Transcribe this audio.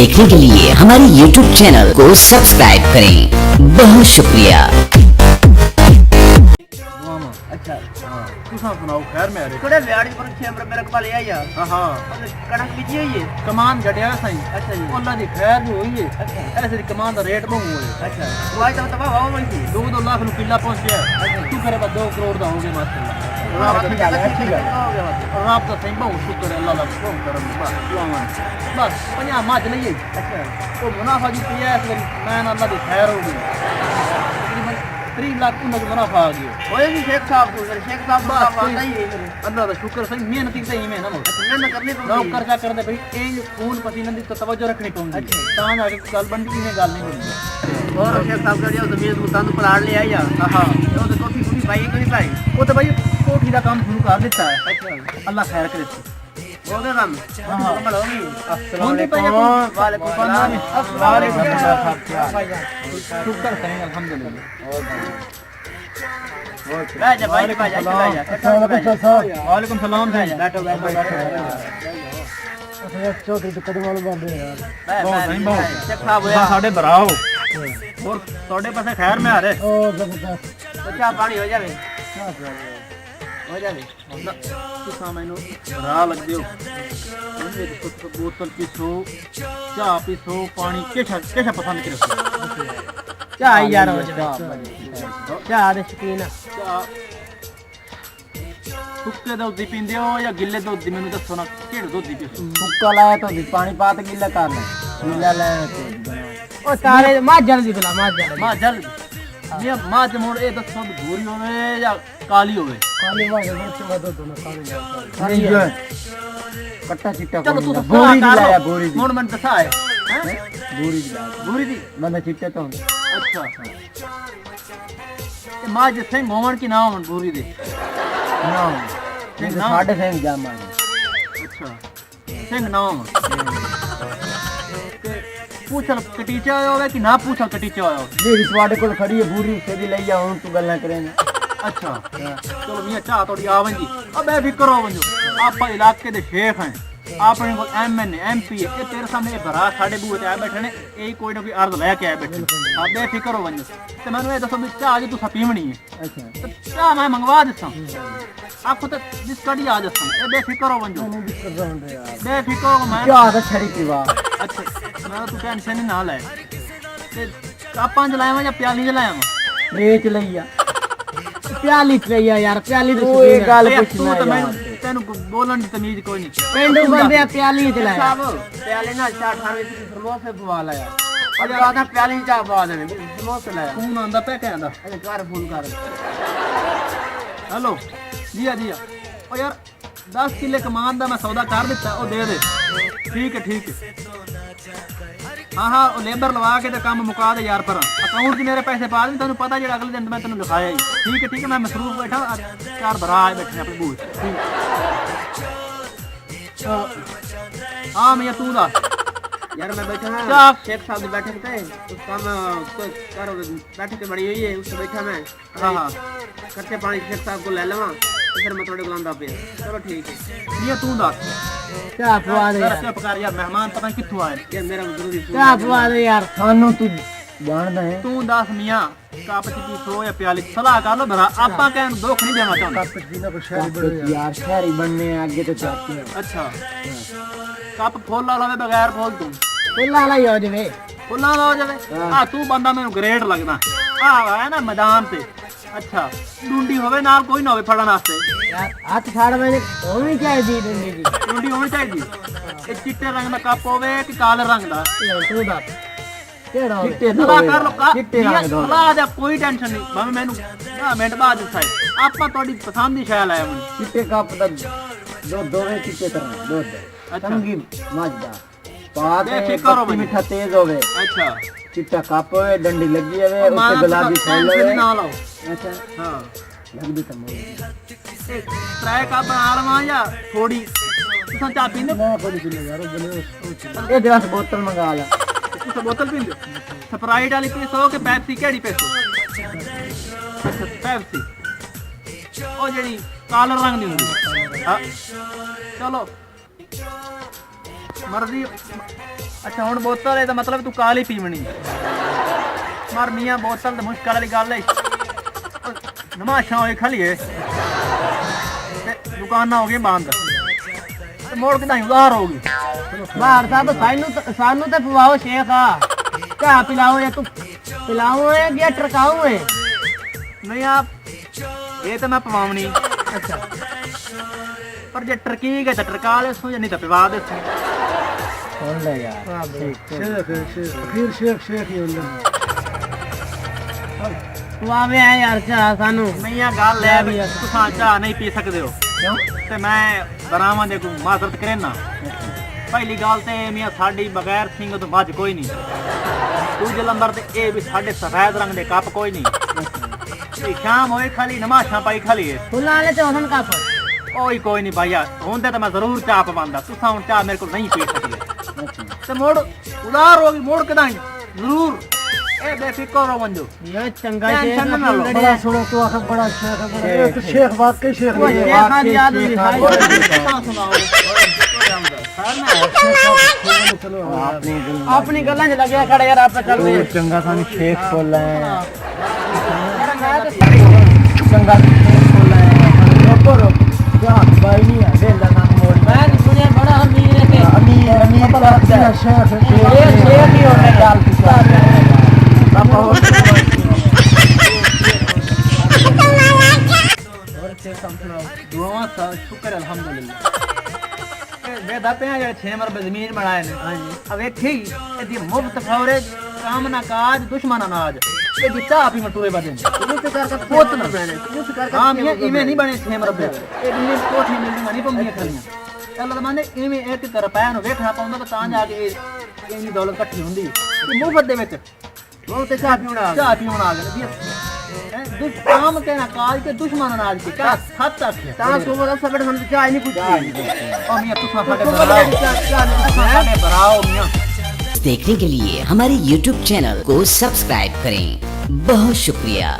देखने के लिए हमारे YouTube चैनल को सब्सक्राइब करें। बहुत शुक्रिया। अच्छा हाँ तुसा सुनाओ खैर मेरे थोड़े व्याड़ी पर छेमर मेरे को ले आया हाँ हाँ कणक बीजी हुई है। कमान गड्या सही अच्छा जी अल्लाह दी खैर भी हुई है अच्छा ऐसे दी कमान दा रेट बहुत हुए अच्छा वो आज तब हवा वही थी 2 लाख नु किला पहुंच गया तू करे बस 2 करोड़ दा हो गया माशाल्लाह ठीक है हो गया और आप तो सही बहुत शुक्र है अल्लाह दा बहुत करम बस पन्या माज नहीं अच्छा तो मुनाफा जी पिया इस मैं अल्लाह दी खैर हो गई 3 लाख को मुनाफा आ गया ओए भी शेख साहब को आता ही है अल्लाह दा शुक्र सही मेहनत सही में ना मेहनत करनी लोग पड़ती खर्चा करते भाई ए खून पसीने दी तो तवज्जो रखनी पड़ती अच्छा। तां जाके गल बनदी ने गल नहीं बनदी और शेख साहब का जो जमीन मुल्तान को पलाड़ ले आया हां वो तो कोठी पूरी भाई को नहीं भाई वो तो भाई कोठी दा काम शुरू कर देता है अच्छा अल्लाह खैर करे हो गया काम हाँ। कमल हो गई अस्सलाम वालेकुम वालेकुम सलाम वालेकुम सलाम शुक्र सही अल्हम्दुलिल्लाह बैठ जा भाई बैठ जा वालेकुम सलाम भाई बैठो चौथी तो कदम वाले बन रहे यार बहुत सही बहुत शेख साहब होया साडे भराओ और ਤੁਹਾਡੇ ਪਾਸੇ ਖੈਰ ਮੈਂ ਆ ਰਹੇ ओ जबरदस्त तो क्या पानी हो जावे हो जावे ਤੁਸੀਂ ਮੈਨੂੰ ਭਰਾ ਲੱਗਦੇ ਹੋ ਉਹਦੇ ਵਿੱਚ ਬੋਤਲ ਪੀਸੋ ਚਾਹ ਪੀਸੋ ਪਾਣੀ ਕਿਹੜਾ ਪਸੰਦ ਕਰੋ चाह यार हो जावे चाह दे शकीन ਸੁੱਕੇ ਦੁੱਧ ਦੀ ਪੀਂਦੇ ਹੋ ਜਾਂ ਗਿੱਲੇ ਦੁੱਧ ਦੀ ਮੈਨੂੰ ਦੱਸੋ ਨਾ ਕਿਹੜਾ ਦੁੱਧ ਦੀ ਪੀਸੋ हुक्का लाया तो भी पानी पात गीला कर ले गीला लाया तो ओ तारे मां जल्दी बुला मां जल्दी ਮਾਂ ਜਲ ਇਹ ਮਾਂ ਜਮੋੜ ਇਹ ਦੱਸੋ ਵੀ ਭੂਰੀ ਹੋਵੇ ਜਾਂ ਕਾਲੀ ਹੋਵੇ काली वाले बच्चे बदो तो ना काली खाली जो है कट्टा चिट्टा ਚਲੋ कोई ਤੁਸੀਂ बोरी ਸਲਾਹ दी ਕਰ लाया ਲਓ बोरी दी ਹੁਣ ਮੈਨੂੰ ਦੱਸਾ ਹੈ ਹੈਂ? बोरी दी लाया ਭੂਰੀ ਦੀ बंदा चिट्टे तो होंगे ਅੱਛਾ ਤੇ ਮਾਂ ਜੇ ਸਿੰਘ ਹੋਵਣ ਕਿ ਨਾ ਹੋਵਣ ਭੂਰੀ ਦੇ ना ਸਿੰਘ ये ना साढ़े सेंग जामा ਅੱਛਾ ਸਿੰਘ ਨਾ ਹੋਵਣ ਤੇ ਪੂਛਲ ਕਟੀਚਾ ਹੋਇਆ ਹੋਵੇ ਕਿ ਨਾ ਪੂਛਲ ਕਟੀਚਾ ਹੋਇਆ ਹੋਵੇ मेरी तुम्हारे को खड़ी है पूरी से भी ले जाओ तू गल्ला करेंगे ਅੱਛਾ ਚਲੋ ਮੀਆਂ ਚਾਹ ਤੁਹਾਡੀ ਆਵਣ ਜੀ ਆ ਬੇਫਿਕਰ ਹੋ ਵੰਜੋ ਆਪਾਂ ਇਲਾਕੇ ਦੇ ਸ਼ੇਖ ਹਾਂ ਆਪਣੇ ਕੋਲ ਐਮਐਨ ਐਮਪੀ ਇਹ ਤੇਰੇ ਸਾਹਮਣੇ ਇਹ ਭਰਾ ਸਾਡੇ ਬੂਹੇ ਤੇ ਆ ਬੈਠੇ ਨੇ ਇਹ ਕੋਈ ਨਾ ਕੋਈ ਅਰਜ਼ ਲੈ ਕੇ ਆਏ ਬੈਠੇ ਆ ਬੇਫਿਕਰ ਹੋ ਵੰਜੋ ਤੇ ਮੈਨੂੰ ਇਹ ਦੱਸੋ ਵੀ ਚਾਹ ਜੀ ਤੁਸੀਂ ਪੀਵਣੀ ਹੈ अच्छा ਤੇ ਚਾਹ ਮੈਂ ਮੰਗਵਾ ਦਿੱਤਾ आपको तो जिस कड़ी आ जाता है बेफिक्र हो बंजो मैंने भी कर रहा हूं यार बेफिक्र हो मैं क्या तो छड़ी पीवा अच्छा मैं तू टेंशन नहीं ना ले ते कापां जलाया या प्याली जलाया रेच लइया प्याली चाहिए यार प्याली तो तू एक गल तू पूछना तो मैं यार तेनु बोलन दी तमीज कोई नहीं पेंडू बंदे प्याली चलाया साहब प्याले ना चार 18 की समोसे पवा लाया और आधा प्याली चाह पवा देने समोसे लाया फोन आंदा पे कहंदा अरे कर फोन कर हेलो जिया जिया ओ यार 10 किले कमान दा मैं सौदा कर दिता ओ दे दे ठीक है हाँ हाँ वो लेबर लवा के तो काम मुका दे यार पर अकाउंट 'ਚ मेरे पैसे पा दे तेन पता जो अगले दिन मैं तेन लिखाया ही ठीक है मैं मसरूफ बैठा चार भरा आए बैठे अपने बूथ हाँ मैं तू दस यार मैं बैठा ना क्या? शेख साहब ने बैठे थे उस काम कर बैठक बड़ी हुई है उससे बैठा मैं हाँ हाँ खर्चे पानी शेख साहब को ले लवा तो फिर मैं थोड़े बुलांदा पे चलो ठीक है ये तू दस क्या पवा दे यार चुप कर यार मेहमान पता नहीं कित्थों आए यार मेरा जरूरी क्या पवा दे यार थानू तू जानदा है तू दस मियाँ कप च पीसो या प्याली सलाह कर लो भरा आपा कहन दुख नहीं देना चाहता पसीना को शहरी बड़ो यार शहरी बनने आगे तो चाहते हैं अच्छा कप फुल वाला वे बगैर फुल तू फुल्ला लाई हो जावे फुल्ला ला हो जावे आ तू बंदा मैनू ग्रेट लगदा आ है ना मैदान पे अच्छा डूंडी होवे नाल कोई ना होवे फड़न वास्ते यार हाथ छाड़ में होनी चाहिए डंडी दी डूंडी होनी चाहिए ये चिट्टे रंग दा कप होवे कि काले रंग दा यार तू दस केड़ा हो चिट्टे सलाह कर लो का चिट्टे रंग दो सलाह दा कोई टेंशन नहीं भाਵੇਂ ਮੈਨੂੰ 10 ਮਿੰਟ ਬਾਅਦ ਦੱਸਾਈ ਆਪਾਂ ਤੁਹਾਡੀ ਪਸੰਦ ਦੀ ਸ਼ੈ ਲਾਇਆ ਮੈਨੂੰ चिट्टे कप दा दो दोवे चिट्टे तरह दो अच्छा। संगी मजदा पात बेफिक्र हो बनी। मीठा तेज होवे अच्छा चिट्टा कप होवे डंडी लगी होवे मां उससे गुलाबी फूल होवे ना लाओ अच्छा हां लगदी तो मोर ट्राई का बना लवा या थोड़ी तुम चाह पींदे मैं कोई सुने यार बोले ए गिलास बोतल मंगा ला तुम बोतल पींदे स्प्राइट वाली पीसो कि पेप्सी केड़ी पीसो अच्छा पेप्सी ओ जेडी काले रंग दी हुंदी हां चलो ਮਰਜ਼ੀ ਅੱਛਾ ਹੁਣ ਬੋਤਲ ਹੈ ਤਾਂ ਮਤਲਬ ਤੂੰ ਕਾਲੀ ਪੀਵਣੀ ਮਰ ਮੀਆਂ ਬੋਤਲ ਤਾਂ ਮੁਸ਼ਕਲ ਵਾਲੀ ਗੱਲ ਹੈ ਨਮਾਸ਼ਾਂ ਹੋਏ ਖਲੀਏ ਤੇ ਦੁਕਾਨਾਂ ਹੋ ਗਏ ਬੰਦ ਤੇ ਮੋੜ ਕਿਦਾਂ ਉਧਾਰ ਹੋ ਗਈ ਬਾਹਰ ਸਾਹਿਬ ਸਾਨੂੰ ਤੇ ਪਵਾਓ ਸ਼ੇਖ ਆ ਚਾਹ ਪਿਲਾਓ ਜਾਂ ਤੂੰ ਪਿਲਾਓ ਹੈ ਜਾਂ ਟਰਕਾਓ ਹੈ ਨਹੀਂ ਆ ਇਹ ਤਾਂ ਮੈਂ ਪਵਾਉਣੀ ਅੱਛਾ ਪਰ ਜੇ ਟਰਕੀ ਗਏ ਤਾਂ ਟਰਕਾ ਲੈ ਸੋ ਜਾਂ ਨਹੀਂ ਤਾਂ ਪਿਵਾ ਦੇ ਸੁਣ ਲੈ ਯਾਰ ਪਵਾਵੇ ਆ ਯਾਰ ਚਾਹ ਸਾਨੂੰ ਨਹੀਂ ਆ ਗੱਲ ਹੈ ਵੀ ਤੁਸੀਂ ਚਾਹ ਨਹੀਂ ਪੀ ਸਕਦੇ ਹੋ ਤੇ ਮੈਂ ਬਰਾਵਾਂ ਦੇ ਕੋਈ ਮਾਜ਼ਰਤ ਕਰੇਨਾ ਪਹਿਲੀ ਗੱਲ ਤੇ ਮੀਆਂ ਸਾਡੀ ਬਗੈਰ ਸਿੰਘ ਤੋਂ ਮੱਝ ਕੋਈ ਨਹੀਂ ਦੂਜੇ ਨੰਬਰ ਤੇ ਇਹ ਵੀ ਸਾਡੇ ਸਫੈਦ ਰੰਗ ਦੇ ਕੱਪ ਕੋਈ ਨਹੀਂ ਇਹ ਸ਼ਾਮ ਹੋਏ ਖਾਲੀ ਨਮਾਸ਼ਾਂ ਪਾਈ ਖਾਲੀ ਫੁੱਲਾਂ ਵਾਲੇ ਚੌਥਨ ਕੱਪ ਕੋਈ ਨਹੀਂ ਭਾਈਆ ਹੁੰਦੇ ਤਾਂ ਮੈਂ ਜ਼ਰੂਰ ਚਾਹ ਪਵਾਂਦਾ ਤੁਸੀਂ ਹੁਣ ਚਾਹ ਮੇਰੇ ਕੋਲ ਨਹੀਂ ਪੀ ਸਕਦੇ ਤੇ ਮੋੜ ਉਧਾਰ ਹੋ ਗਈ ਮੋੜ ਕਿਦਾਂ ਜ਼ਰੂਰ ਇਹ ਬੇਫਿਕਰ ਹੋ ਵੰਜੋ ਇਹ ਚੰਗਾ ਟੈਨਸ਼ਨ ਨਾ ਲਓ ਬੜਾ ਸੁਣੋ ਤੂੰ ਆਖ ਬੜਾ ਸ਼ੇਖ ਬੜਾ ਇਹ ਸ਼ੇਖ ਵਾਕਈ ਸ਼ੇਖ ਉਹ ਸ਼ੇਖਾਂ ਦੀ ਯਾਦ ਨਹੀਂ ਸੁਣਾਓ ਆਪਣੀ ਗੱਲਾਂ 'ਚ ਲੱਗਿਆ ਖੜਾ ਯਾਰ ਆਪਾਂ ਚੱਲਦੇ ਚੰਗਾ ਸਾਨੂੰ ਸ਼ੇਖ ਬੋਲਣਾ ਹੈ ਯਾਰ ਮੈਂ ਤਾਂ ਚੰਗਾ ਸ਼ੇਖ ਬੋਲਣਾ ਹੈ ਰੋਕੋ ਜਾ ਬਾਈ ਨਹੀਂ ਹੈ ਵੇਲਾ ਨਾ ਮੋੜ ਮੈਂ ਤਾਂ ਸੁਣਿਆ ਬੜਾ ਅਮੀਰ ਹੈ ਕਿ ਅਮੀਰ ਪਤਾ ਲੱਗਦਾ ਸ਼ੇਖ ਇਹ ਸ਼ੇਖ ਹੀ ਹੋਣਾ ਚੱਲ ਪਾਪਾ ਹੋਰ ਦੁਆਵਾਂ ਦਾ ਸ਼ੁਕਰ ਅਲਹਮਦੁਲਿਲਾ ਵੇਦਾ ਪਿਆ ਜਿਹੜੇ 6 ਮਰਬੇ ਜ਼ਮੀਨ ਬਣਾਏ ਨੇ ਹਾਂਜੀ ਆ ਵੇਖੀ ਇਹਦੀ ਮੁਫਤ ਖੌਰੇ ਕੰਮ ਨਾ ਕਾਜ ਦੁਸ਼ਮਣਾ ਨਾਜ ਇਹ ਦਿੱਤਾ ਆਪੀ ਮਟੂਰੇ ਬਦਨ ਤੂੰ ਤੇ ਕਰਕੇ ਪੁੱਤ ਨਾ ਤੂੰ ਤੇ ਕਰਕੇ ਹਾਂ ਮੀਆਂ ਇਵੇਂ ਨਹੀਂ ਬਣੇ 6 ਮਰਬੇ ਇਹ ਇੰਨੇ ਕੋਠੀ ਮਿਲਦੀ ਨਹੀਂ ਪੰਮੀਆਂ ਖਲੀਆਂ ਚੱਲ ਤਾਂ ਮਾਨੇ ਇਵੇਂ ਇੱਕ ਰੁਪਏ ਨੂੰ ਵੇਖਣਾ ਪਾਉਂਦਾ ਤਾਂ ਜਾ ਕੇ ਇਹ ਇੰਨੀ ਦੌਲਤ ਇਕੱਠੀ ਹੁੰਦੀ ਤੇ ਮੁਫਤ ਦੇ ਵਿੱਚ ਉਹ ਤੇ ਚਾਹ ਪੀਉਣਾ ਚਾਹ ਪੀਉਣ ਆ ਗਏ ਦੁਸ਼ਮਣ ਕੇ ਨਾ ਕਾਜ ਕੇ ਦੁਸ਼ਮਣ ਨਾਜ ਕੇ ਕਾ ਸੱਤ ਆਖਿਆ ਤਾਂ ਸੁਮਰ ਸਬੜ ਹੁਣ ਚਾਹ ਨਹੀਂ ਪੁੱਛੀ ओ मियां तुसा साडे बराओ मियां देखने के लिए हमारे YouTube चैनल को सब्सक्राइब करें। बहुत शुक्रिया।